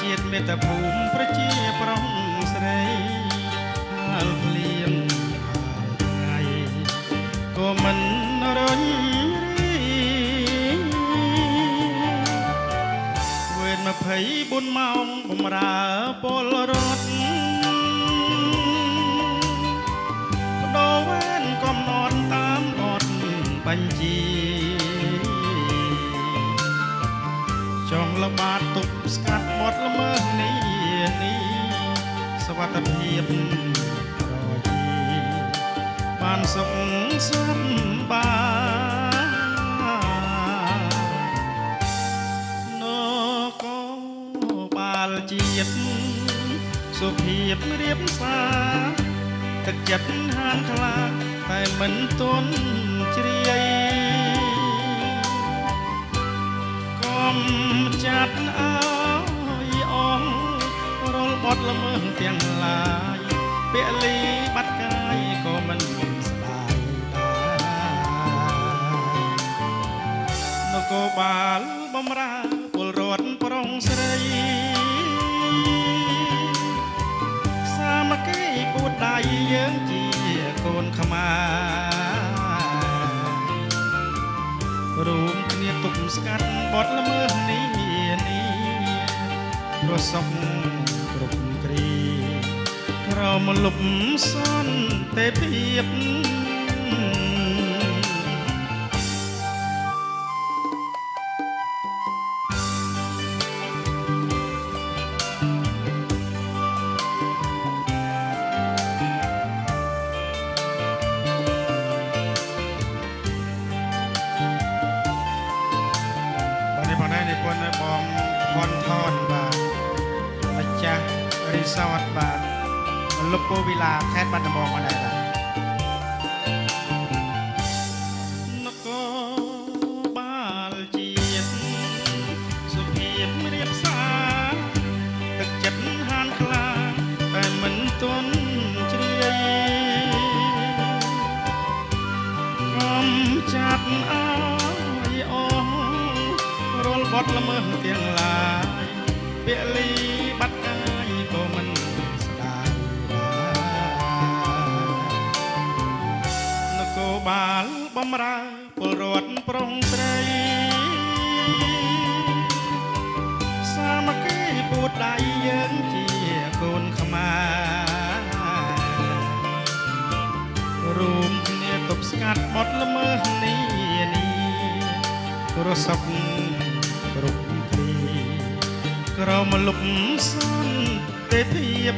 ជាតិមេត្តាភូមិប្រជាប្រុងស្រីហាលភ្លៀងថ្ងៃក៏មិនរញរីវេន24ម៉ោងបំរើពលរដ្ឋបដូរវេនកំណត់តាមអត់បញ្ជីចងល្បាតទប់ស្កាត់បទល្មើសនេះសវត្ថភាពរជីបានសុខសម្បាននគរបាលជាតិសុភាពរៀបសារទឹកចិត្តហានខ្លាតែមិនទន់ជ្រាយកុំចាត់អើយអងរលបត់ល្មើសទាំងឡាយពលីបាត់កាយក៏មិនស្ដាយដែរនគរបាលបំរើពលរដ្ឋប្រុងស្រីសាមគ្គីពួតដៃយើងជាកូនខ្មែររួមគ្នាទប់ស្កាត់បទល្មើសនេះប្រសពគ្រប់គ្រីក្រោមលុបសន្តិភាពនេះពន្ធបងផនថនបាទម្ចាស់រីសតបាទលុបពោវិឡាខេត្តបាត់ដំបងមកដែរបាទនគរបាលជាតិសុភាពរៀបសារទឹកចិត្តហានខ្លាតែមិនទន់ជ្រាយកុំចាត់អើយអងរលបត់ល្មើសទាំងឡាយពលីបាត់កាយក៏មិនស្ដាយនគរបាលបំរើពលរដ្ឋប្រុងស្រីសាមគ្គីពួតដៃយើងជាកូនខ្មែររួមគ្នាទប់ស្កាត់បទល្មើសនេះរសពគ្រប់គ្រីក្រោមលុបសន្តិភាព